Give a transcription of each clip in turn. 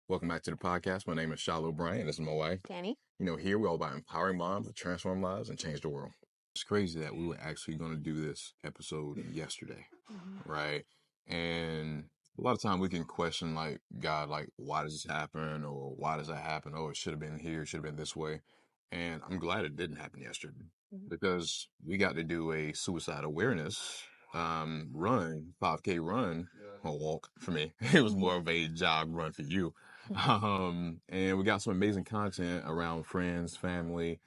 Welcome back to the podcast. My name is Shiloh Bryant. This is my wife. Danny. Here we're all about empowering moms to transform lives and change the world. It's crazy that we were actually going to do this episode yesterday, right? And a lot of time we can question, like, God, like, why does this happen? Or why does that happen? Oh, it should have been here, it should have been this way. And I'm glad it didn't happen yesterday because we got to do a suicide awareness run, 5K run, or walk for me. It was more of a jog run for you. And we got some amazing content around friends, family,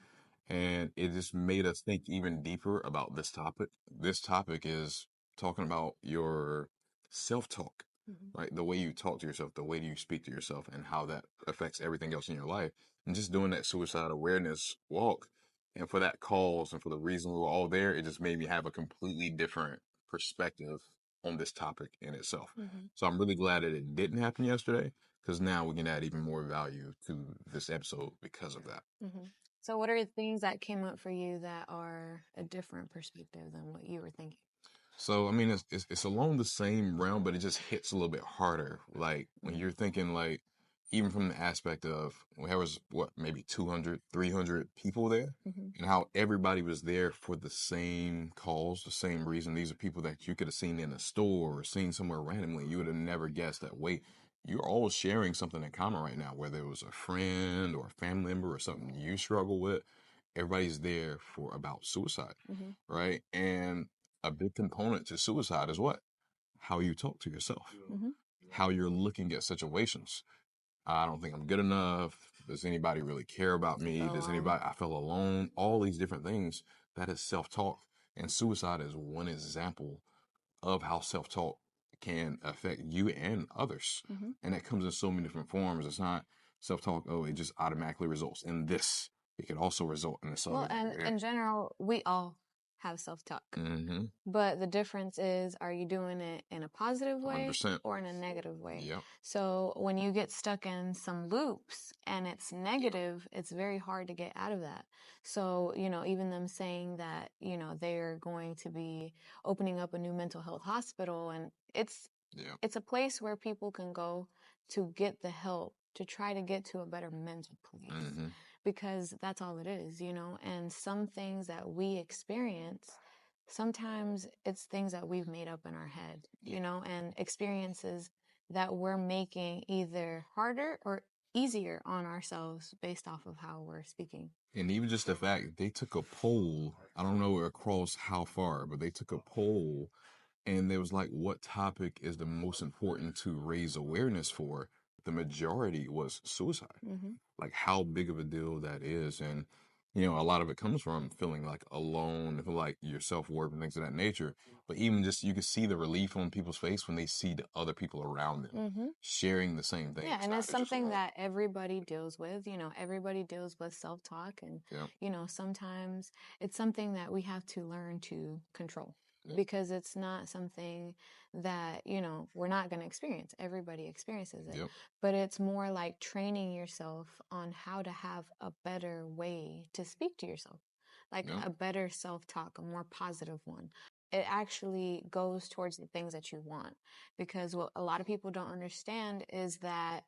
and it just made us think even deeper about this topic. This topic is talking about your self-talk, right? The way you talk to yourself, the way you speak to yourself, and how that affects everything else in your life. And just doing that suicide awareness walk, and for that cause and for the reason we were all there, it just made me have a completely different perspective on this topic in itself. So I'm really glad that it didn't happen yesterday, because now we can add even more value to this episode because of that. So what are the things that came up for you that are a different perspective than what you were thinking? So, I mean, it's along the same realm, but it just hits a little bit harder. Like when you're thinking, like, even from the aspect of, well, there was maybe 200, 300 people there, and how everybody was there for the same cause, the same reason. These are people that you could have seen in a store or seen somewhere randomly. You would have never guessed that, wait, you're all sharing something in common right now, whether it was a friend or a family member or something you struggle with. Everybody's there for about suicide, right? And a big component to suicide is what? How you talk to yourself, how you're looking at situations. I don't think I'm good enough. Does anybody really care about me? I feel alone? All these different things. That is self-talk. And suicide is one example of how self-talk can affect you and others. And that comes in so many different forms. It's not self-talk, oh, it just automatically results in this. It could also result in this Well, other. and in general, we all have self-talk. Mm-hmm. But the difference is, are you doing it in a positive way 100%. or in a negative way? Yep. So when you get stuck in some loops and it's negative, it's very hard to get out of that. So, even them saying that, they're going to be opening up a new mental health hospital, and it's a place where people can go to get the help to try to get to a better mental place. Because that's all it is, and some things that we experience, sometimes it's things that we've made up in our head, and experiences that we're making either harder or easier on ourselves based off of how we're speaking. And even just the fact they took a poll, I don't know across how far, but they took a poll and there was like, what topic is the most important to raise awareness for? The majority was suicide. Like how big of a deal that is. And, a lot of it comes from feeling like alone, feel like your self-worth and things of that nature. But even just, you can see the relief on people's face when they see the other people around them sharing the same thing. Yeah, and it's something that everybody deals with. Everybody deals with self-talk, and, sometimes it's something that we have to learn to control. Because it's not something that, we're not going to experience. Everybody experiences it. But it's more like training yourself on how to have a better way to speak to yourself, like a better self-talk, a more positive one. It actually goes towards the things that you want. Because what a lot of people don't understand is that,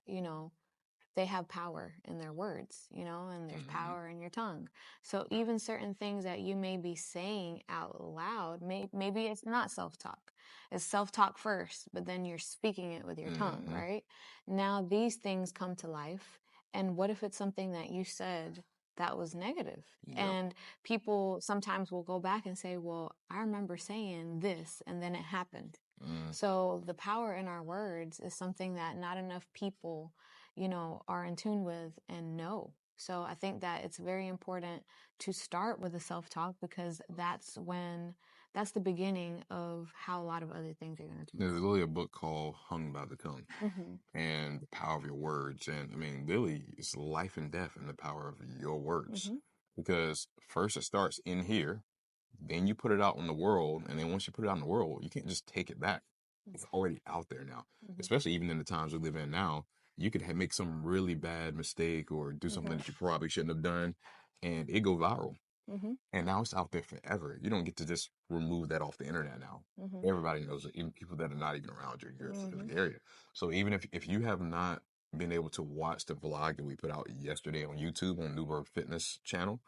they have power in their words, and there's power in your tongue. So even certain things that you may be saying out loud, maybe it's not self-talk. It's self-talk first, but then you're speaking it with your tongue, right? Now these things come to life. And what if it's something that you said that was negative? And people sometimes will go back and say, well, I remember saying this and then it happened. So the power in our words is something that not enough people, are in tune with and know. So I think that it's very important to start with the self-talk, because that's the beginning of how a lot of other things are going to do. There's really a book called Hung by the Tongue and the power of your words. And I mean, really, it's life and death in the power of your words. Because first it starts in here, then you put it out in the world. And then once you put it out in the world, you can't just take it back. It's already out there now, especially even in the times we live in now. You could make some really bad mistake or do something that you probably shouldn't have done, and it go viral. And now it's out there forever. You don't get to just remove that off the internet now. Everybody knows it, even people that are not even around your area. So even if you have not being able to watch the vlog that we put out yesterday on YouTube on Newberg Fitness channel,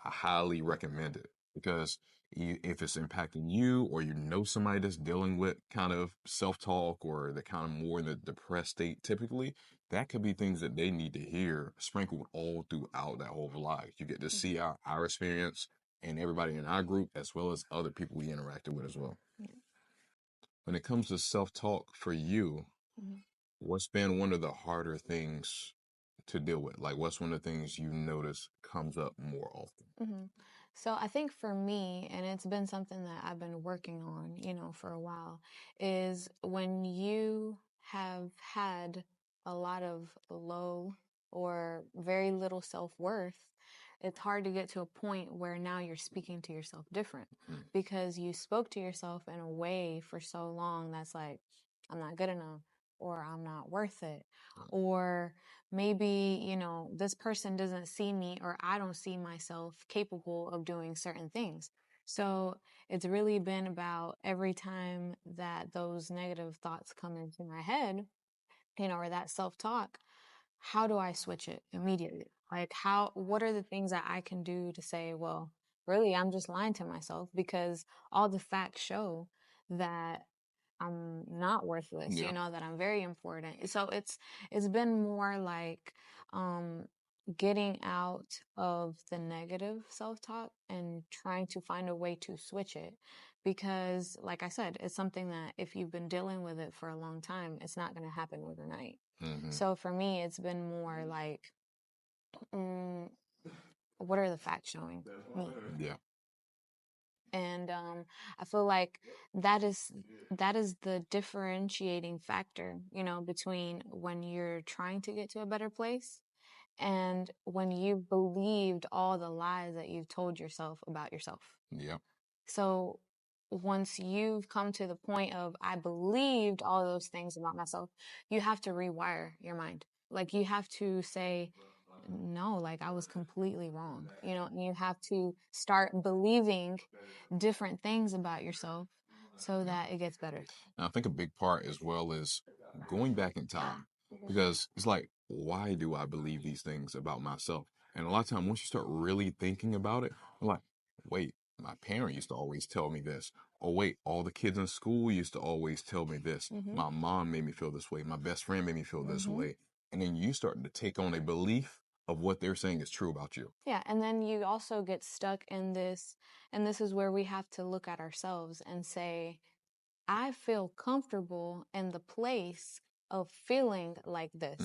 I highly recommend it because if it's impacting you or you know somebody that's dealing with kind of self-talk or they're kind of more in the depressed state typically, that could be things that they need to hear sprinkled all throughout that whole vlog. You get to see our experience and everybody in our group as well as other people we interacted with as well. Yeah. When it comes to self-talk for you, what's been one of the harder things to deal with? Like, what's one of the things you notice comes up more often? So I think for me, and it's been something that I've been working on, for a while, is when you have had a lot of low or very little self-worth, it's hard to get to a point where now you're speaking to yourself different because you spoke to yourself in a way for so long that's like, I'm not good enough, or I'm not worth it, or maybe, this person doesn't see me, or I don't see myself capable of doing certain things. So it's really been about every time that those negative thoughts come into my head, or that self-talk, how do I switch it immediately? Like what are the things that I can do to say, well, really, I'm just lying to myself because all the facts show that I'm not worthless, that I'm very important. So it's been more like getting out of the negative self-talk and trying to find a way to switch it. Because like I said, it's something that if you've been dealing with it for a long time, it's not going to happen overnight. So for me, it's been more like, what are the facts showing me? Yeah. And I feel like that is the differentiating factor, between when you're trying to get to a better place and when you've believed all the lies that you've told yourself about yourself. Yeah. So once you've come to the point of, I believed all those things about myself, you have to rewire your mind. Like you have to say, no, like I was completely wrong, and you have to start believing different things about yourself so that it gets better. And I think a big part as well is going back in time because it's like, why do I believe these things about myself? And a lot of time, once you start really thinking about it, I'm like, wait, my parent used to always tell me this. Or wait, all the kids in school used to always tell me this. My mom made me feel this way. My best friend made me feel this way. And then you start to take on a belief of what they're saying is true about you. Yeah, and then you also get stuck in this, and this is where we have to look at ourselves and say, I feel comfortable in the place of feeling like this,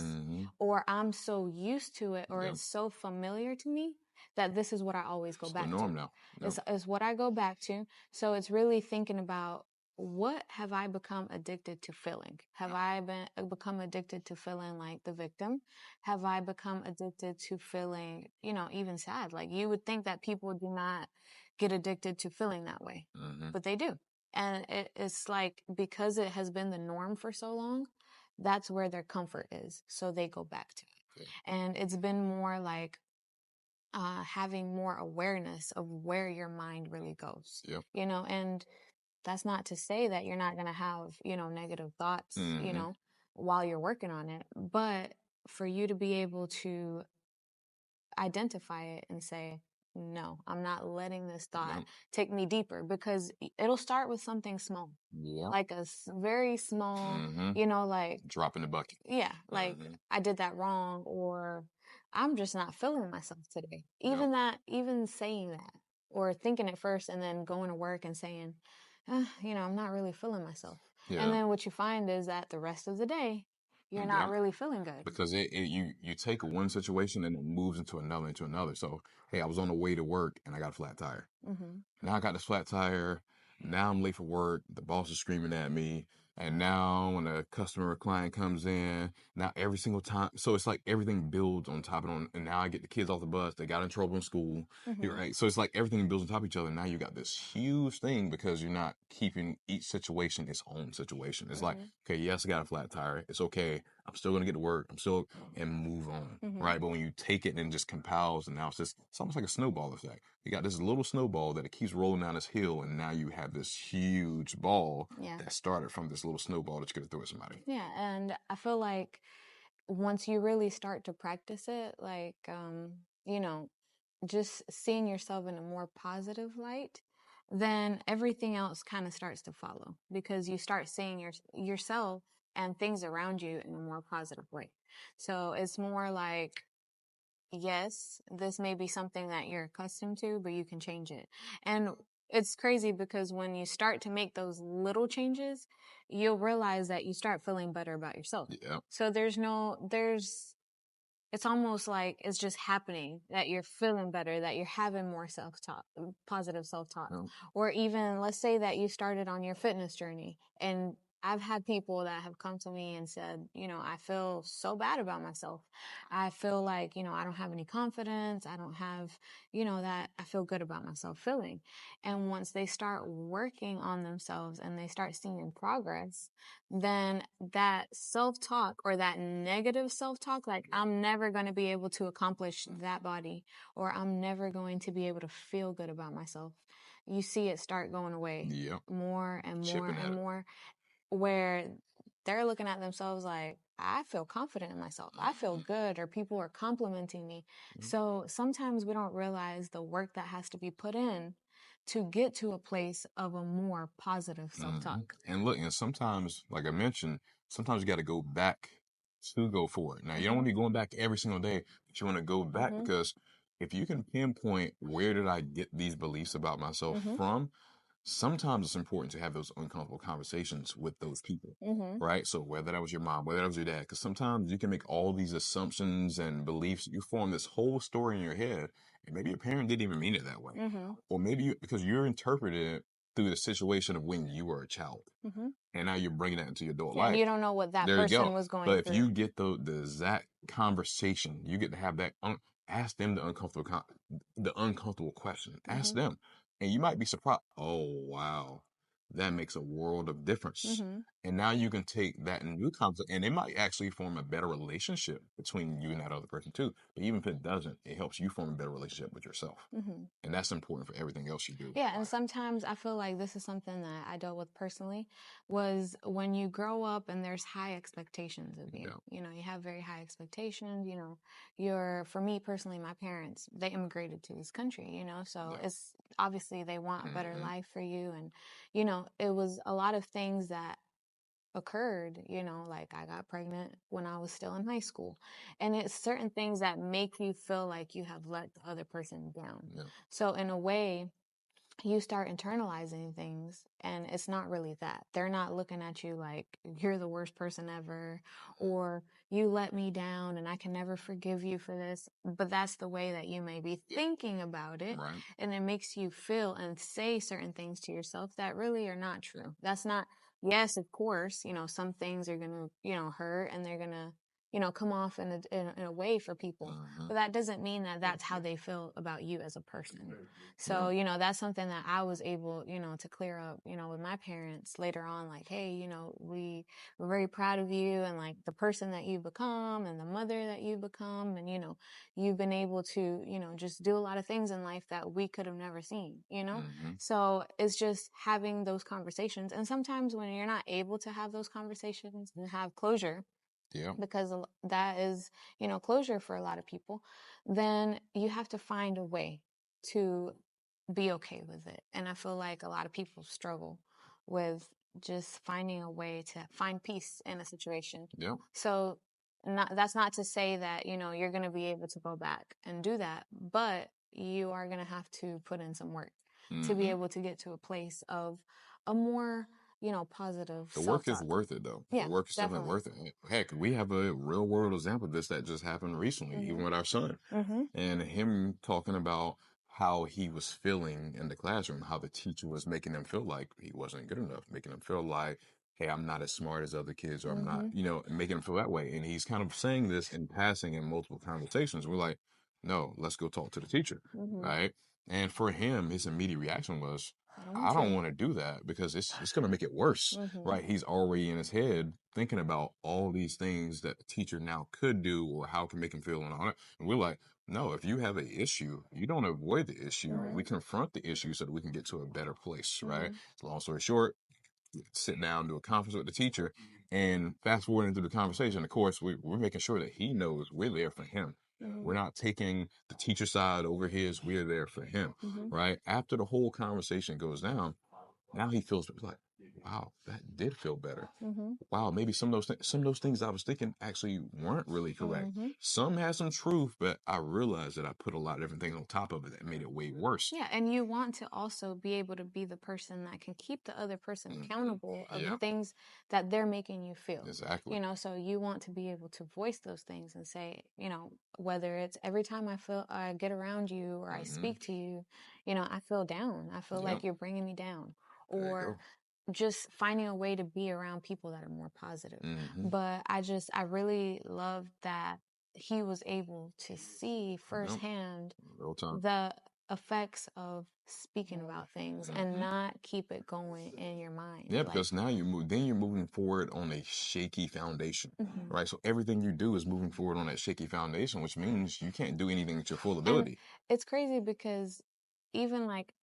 or I'm so used to it, or it's so familiar to me that this is what I always go back to. It's the norm now. It's what I go back to. So it's really thinking about, what have I become addicted to feeling? Have I become addicted to feeling like the victim? Have I become addicted to feeling, even sad? Like you would think that people do not get addicted to feeling that way, but they do. And it's like, because it has been the norm for so long, that's where their comfort is. So they go back to it. And it's been more like having more awareness of where your mind really goes. And that's not to say that you're not going to have, negative thoughts, while you're working on it. But for you to be able to identify it and say, no, I'm not letting this thought take me deeper, because it'll start with something small, like a very small, like drop in the bucket. Yeah, like I did that wrong, or I'm just not feeling myself today. Even saying that, or thinking it first and then going to work and saying, I'm not really feeling myself. And then what you find is that the rest of the day, you're not really feeling good. Because you take one situation and it moves into another. So, hey, I was on the way to work and I got a flat tire. Now I got this flat tire. Now I'm late for work. The boss is screaming at me. And now when a customer or client comes in, now every single time. So it's like everything builds on top of it. And now I get the kids off the bus. They got in trouble in school. Right? So it's like everything builds on top of each other. Now you got this huge thing because you're not keeping each situation its own situation. It's like, okay, yes, I got a flat tire. It's okay. I'm still going to get to work. And move on. Right? But when you take it and it just compounds, and now it's almost like a snowball effect. You got this little snowball that it keeps rolling down this hill, and now you have this huge ball that started from this little snowball that you could have thrown at somebody. Yeah, and I feel like once you really start to practice it, like, you know, just seeing yourself in a more positive light, then everything else kind of starts to follow because you start seeing yourself and things around you in a more positive way. So it's more like, yes, this may be something that you're accustomed to, but you can change it. And it's crazy because when you start to make those little changes, you'll realize that you start feeling better about yourself. Yeah. So it's almost like it's just happening that you're feeling better, that you're having more self-talk, positive self-talk. Yeah. Or even let's say that you started on your fitness journey, and I've had people that have come to me and said, I feel so bad about myself. I feel like, I don't have any confidence. I don't have, that I feel good about myself feeling. And once they start working on themselves and they start seeing progress, then that self-talk or that negative self-talk, like I'm never going to be able to accomplish that body, or I'm never going to be able to feel good about myself, you see it start going away. Yep. More and more and more, where they're looking at themselves like, I feel confident in myself. I feel good, or people are complimenting me. So sometimes we don't realize the work that has to be put in to get to a place of a more positive self-talk. And look, and sometimes, like I mentioned, sometimes you got to go back to go for it. Now, you don't want to be going back every single day, but you want to go back because if you can pinpoint where did I get these beliefs about myself from, sometimes it's important to have those uncomfortable conversations with those people, right? So whether that was your mom, whether that was your dad, because sometimes you can make all these assumptions and beliefs. You form this whole story in your head, and maybe your parent didn't even mean it that way. Or maybe because you're interpreting it through the situation of when you were a child. And now you're bringing that into your adult life. And you don't know what that person was going through. But through. if you get the exact conversation, you get to have that, ask them the uncomfortable question. Ask them. And you might be surprised. Oh, wow. That makes a world of difference. And now you can take that new concept, and it might actually form a better relationship between you and that other person too. But even if it doesn't, it helps you form a better relationship with yourself. And that's important for everything else you do. Yeah, and sometimes I feel like this is something that I dealt with personally, was when you grow up and there's high expectations of you. You have very high expectations, for me personally, my parents, they immigrated to this country, so it's obviously they want a better life for you. And, it was a lot of things that occurred, like I got pregnant when I was still in high school, and it's certain things that make you feel like you have let the other person down. So in a way, you start internalizing things, and it's not really that. They're not looking at you like you're the worst person ever, or you let me down and I can never forgive you for this. But that's the way that you may be thinking about it. Right. And it makes you feel and say certain things to yourself that really are not true. That's not, yes, of course, some things are going to, hurt, and they're going to, come off in a way for people. But that doesn't mean that that's how they feel about you as a person. So, that's something that I was able, to clear up, with my parents later on, like, hey, we're very proud of you, and like the person that you've become and the mother that you've become. And, you've been able to, just do a lot of things in life that we could have never seen, So it's just having those conversations. And sometimes when you're not able to have those conversations and have closure, because that is, closure for a lot of people, then you have to find a way to be okay with it. And I feel like a lot of people struggle with just finding a way to find peace in a situation. So that's not to say that, you're going to be able to go back and do that, but you are going to have to put in some work to be able to get to a place of a more, positive The work is worth it, though. Yeah, the work is definitely worth it. Heck, we have a real world example of this that just happened recently, even with our son. And him talking about how he was feeling in the classroom, how the teacher was making him feel like he wasn't good enough, making him feel like, hey, I'm not as smart as other kids, or I'm not, making him feel that way. And he's kind of saying this in passing in multiple conversations. We're like, no, let's go talk to the teacher, right? And for him, his immediate reaction was, I don't want to do that because it's going to make it worse, right? He's already in his head thinking about all these things that the teacher now could do or how it can make him feel and all that. And we're like, no, if you have an issue, you don't avoid the issue. We confront the issue so that we can get to a better place, right? So long story short, sit down, do a conference with the teacher, and fast forward into the conversation. Of course, we're making sure that he knows we're there for him. We're not taking the teacher side over his. We're there for him, right? After the whole conversation goes down, now he feels like, wow, that did feel better. Wow, maybe some of those things I was thinking actually weren't really correct. Some had some truth, but I realized that I put a lot of different things on top of it that made it way worse. Yeah, and you want to also be able to be the person that can keep the other person accountable of the things that they're making you feel. Exactly. You know, so you want to be able to voice those things and say, you know, whether it's every time I get around you or I speak to you, you know, I feel down. I feel like you're bringing me down. Or just finding a way to be around people that are more positive. But I really love that he was able to see firsthand the effects of speaking about things and not keep it going in your mind. Yeah, because now you're moving forward on a shaky foundation, right? So everything you do is moving forward on that shaky foundation, which means you can't do anything at your full ability. And it's crazy because even like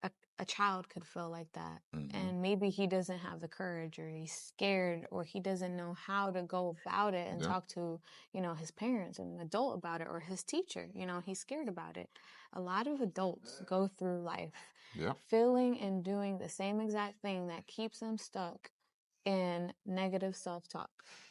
a child could feel like that, and maybe he doesn't have the courage, or he's scared, or he doesn't know how to go about it and talk to, you know, his parents and an adult about it, or his teacher. You know, he's scared about it. A lot of adults go through life feeling and doing the same exact thing that keeps them stuck in negative self-talk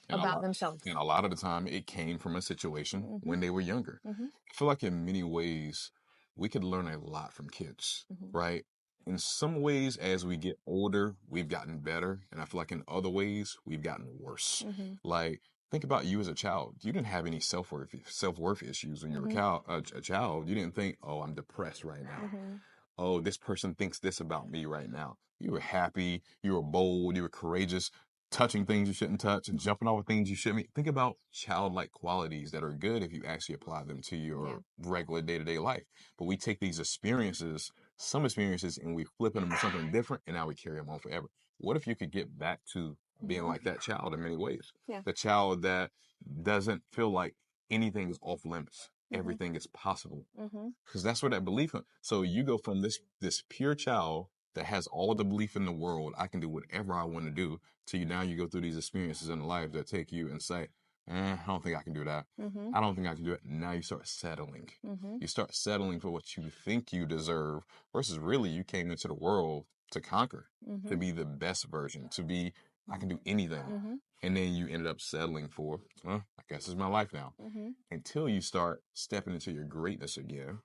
about themselves. And a lot of the time it came from a situation when they were younger. I feel like in many ways we could learn a lot from kids, right? In some ways, as we get older, we've gotten better. And I feel like in other ways, we've gotten worse. Like, think about you as a child. You didn't have any self-worth issues when you were a child. You didn't think, oh, I'm depressed right now. Oh, this person thinks this about me right now. You were happy, you were bold, you were courageous, touching things you shouldn't touch and jumping over things you shouldn't. Think about childlike qualities that are good if you actually apply them to your regular day-to-day life. But we take these experiences, some experiences, and we flip them into something different, and now we carry them on forever. What if you could get back to being like that child in many ways? The child that doesn't feel like anything is off limits. Everything is possible. Because that's where that belief. So you go from this pure child that has all the belief in the world, I can do whatever I want to do, to you now you go through these experiences in life that take you and say, I don't think I can do that. I don't think I can do it. Now you start settling. You start settling for what you think you deserve versus really you came into the world to conquer, to be the best version, to be, I can do anything. And then you ended up settling for, I guess it's my life now. Until you start stepping into your greatness again.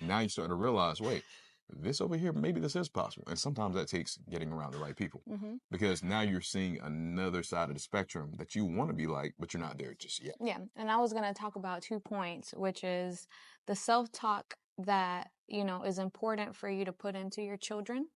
Now you start to realize, wait, this over here, maybe this is possible. And sometimes that takes getting around the right people. Because now you're seeing another side of the spectrum that you want to be like, but you're not there just yet. Yeah. And I was going to talk about 2 points, which is the self-talk that, you know, is important for you to put into your children,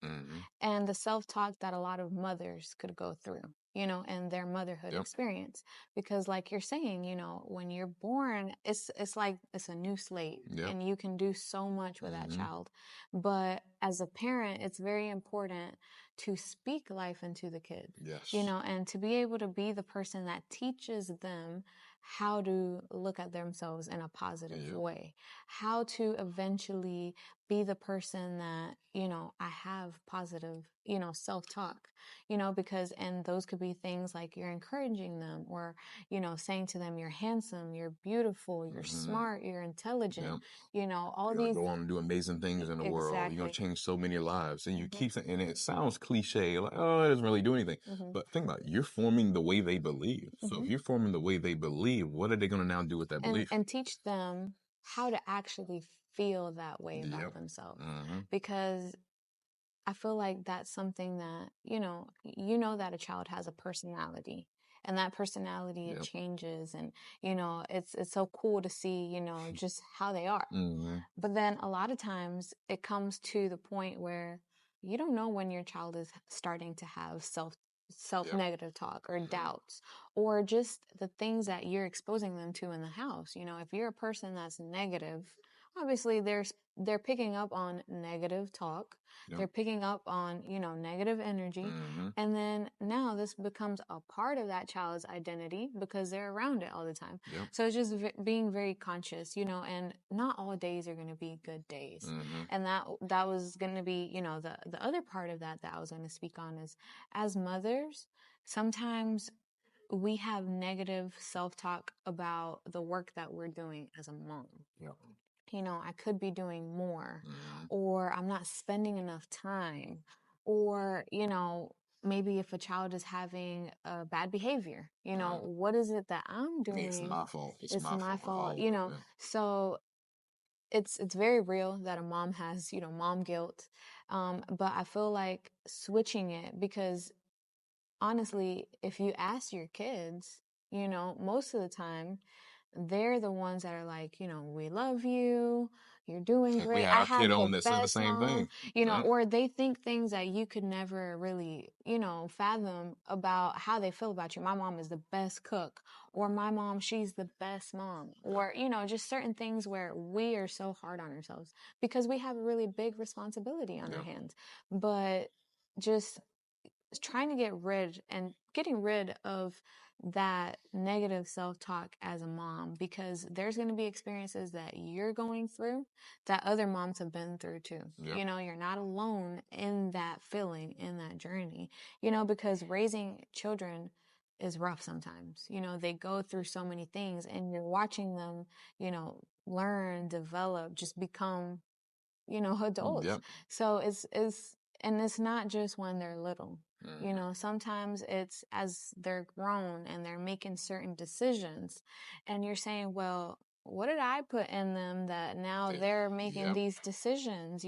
and the self-talk that a lot of mothers could go through, you know, and their motherhood experience. Because like you're saying, you know, when you're born, it's like it's a new slate, and you can do so much with that child. But as a parent, it's very important to speak life into the kid, you know, and to be able to be the person that teaches them how to look at themselves in a positive way, how to eventually be the person that, you know, I have positive, you know, self-talk, you know, because, and those could be things like you're encouraging them, or, you know, saying to them, you're handsome, you're beautiful, you're smart, you're intelligent, you know, all you're these. Go on and do amazing things in the world. You're going to change so many lives. And you keep, and it sounds cliche, like, oh, it doesn't really do anything. But think about it, you're forming the way they believe. So if you're forming the way they believe, what are they going to now do with that belief? And teach them how to actually feel that way about themselves. Because I feel like that's something that, you know that a child has a personality, and that personality, it changes, and, you know, it's so cool to see, you know, just how they are. But then a lot of times it comes to the point where you don't know when your child is starting to have self-negative talk or doubts, or just the things that you're exposing them to in the house. You know, if you're a person that's negative obviously they're picking up on negative talk. Yep. They're picking up on, negative energy. Mm-hmm. And then now this becomes a part of that child's identity because they're around it all the time. Yep. So it's just being very conscious, and not all days are going to be good days. Mm-hmm. And that was going to be, the other part of that I was going to speak on is, as mothers, sometimes we have negative self-talk about the work that we're doing as a mom. Yep. I could be doing more, Mm-hmm. or I'm not spending enough time, or, maybe if a child is having a bad behavior, what is it that I'm doing? It's my fault. It's my fault, Yeah. So it's very real that a mom has, mom guilt. But I feel like switching it, because honestly, if you ask your kids, most of the time, they're the ones that are like, we love you, you're doing We great, had I our kid have the on that said the best same mom, thing. or they think things that you could never really, fathom about how they feel about you. My mom is the best cook, or my mom, she's the best mom, or, just certain things where we are so hard on ourselves because we have a really big responsibility on our hands. But just trying to getting rid of that negative self-talk as a mom, because there's going to be experiences that you're going through that other moms have been through too. Yep. You're not alone in that feeling, in that journey, because raising children is rough sometimes. They go through so many things, and you're watching them, learn, develop, just become, adults. Yep. So and it's not just when they're little. Sometimes it's as they're grown and they're making certain decisions, and you're saying, well, what did I put in them that now they're making these decisions,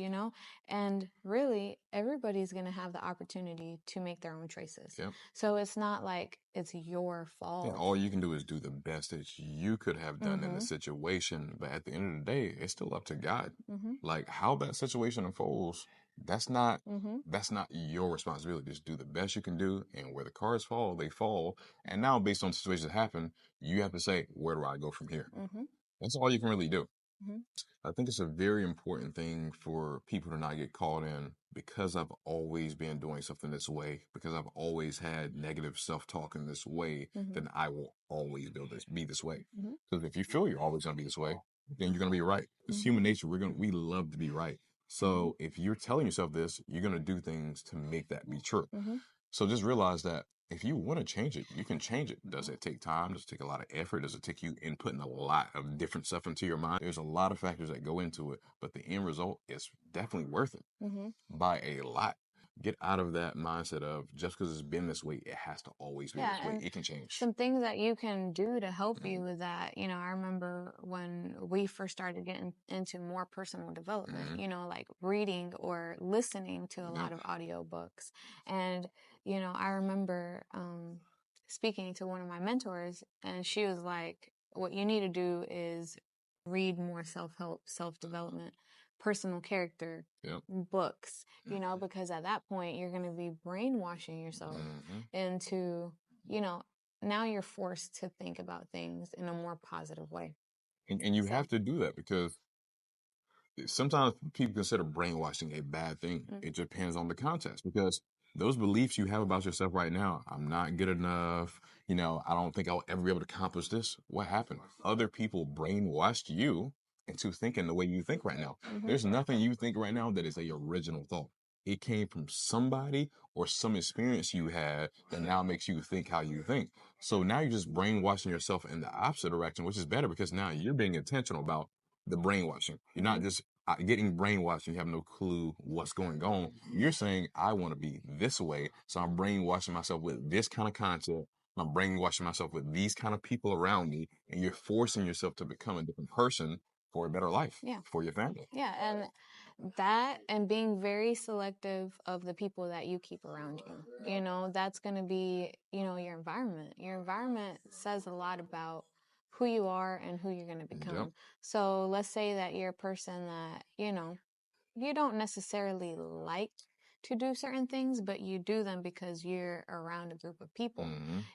And really, everybody's going to have the opportunity to make their own choices. So it's not like it's your fault. Yeah, all you can do is do the best that you could have done in the situation. But at the end of the day, it's still up to God. Like how that situation unfolds, that's not your responsibility. Just do the best you can do, and where the cards fall, they fall. And now, based on situations that happen, you have to say, where do I go from here? That's all you can really do. I think it's a very important thing for people to not get caught in, because I've always been doing something this way, because I've always had negative self-talk in this way, then I will always be this way. Because if you feel you're always going to be this way, then you're going to be right. It's human nature. We love to be right. So if you're telling yourself this, you're going to do things to make that be true. So just realize that if you want to change it, you can change it. Does it take time? Does it take a lot of effort? Does it take you inputting a lot of different stuff into your mind? There's a lot of factors that go into it, but the end result is definitely worth it by a lot. Get out of that mindset of just because it's been this way, it has to always be this way. It can change. Some things that you can do to help you with that, I remember when we first started getting into more personal development, like reading or listening to a lot of audiobooks. And, I remember speaking to one of my mentors, and she was like, what you need to do is read more self-help, self-development, personal character books, because at that point you're going to be brainwashing yourself into, now you're forced to think about things in a more positive way. And you have to do that, because sometimes people consider brainwashing a bad thing. It depends on the context, because those beliefs you have about yourself right now, I'm not good enough, I don't think I'll ever be able to accomplish this. What happened? Other people brainwashed you into thinking the way you think right now. There's nothing you think right now that is a original thought. It came from somebody or some experience you had that now makes you think how you think. So now you're just brainwashing yourself in the opposite direction, which is better, because now you're being intentional about the brainwashing. You're not just getting brainwashed and you have no clue what's going on. You're saying, I want to be this way, so I'm brainwashing myself with this kind of content. I'm brainwashing myself with these kind of people around me, and you're forcing yourself to become a different person for a better life for your family. Yeah, and that, and being very selective of the people that you keep around you. That's going to be, your environment. Your environment says a lot about who you are and who you're going to become. So let's say that you're a person that, you don't necessarily like to do certain things, but you do them because you're around a group of people,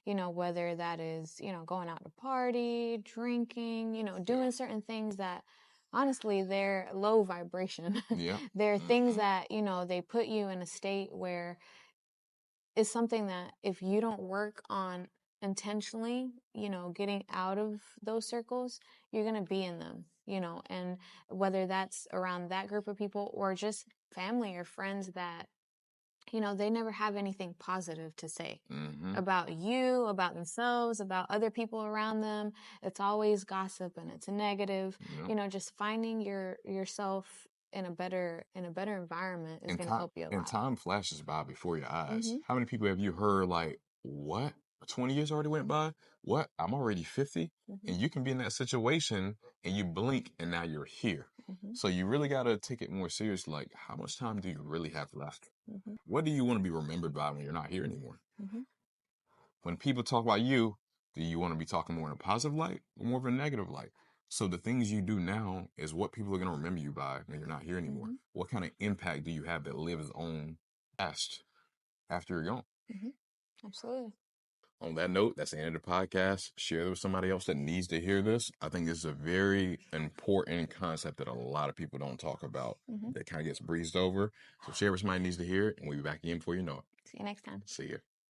whether that is, going out to party, drinking, doing certain things that honestly, they're low vibration. Yeah. They're things that, they put you in a state where it's something that if you don't work on intentionally, getting out of those circles, you're going to be in them, and whether that's around that group of people or just family or friends that they never have anything positive to say about you, about themselves, about other people around them. It's always gossip and it's negative. Just finding yourself in a better environment is going to help you a lot. And time flashes by before your eyes. How many people have you heard like, what? 20 years already went by? What? I'm already 50? And you can be in that situation and you blink and now you're here. So you really got to take it more serious. Like, how much time do you really have left? What do you want to be remembered by when you're not here anymore? When people talk about you, do you want to be talking more in a positive light or more of a negative light? So the things you do now is what people are going to remember you by when you're not here anymore. What kind of impact do you have that lives on past after you're gone? Absolutely. On that note, that's the end of the podcast. Share it with somebody else that needs to hear this. I think this is a very important concept that a lot of people don't talk about that kind of gets breezed over. So share with somebody who needs to hear it, and we'll be back again before you know it. See you next time. See you.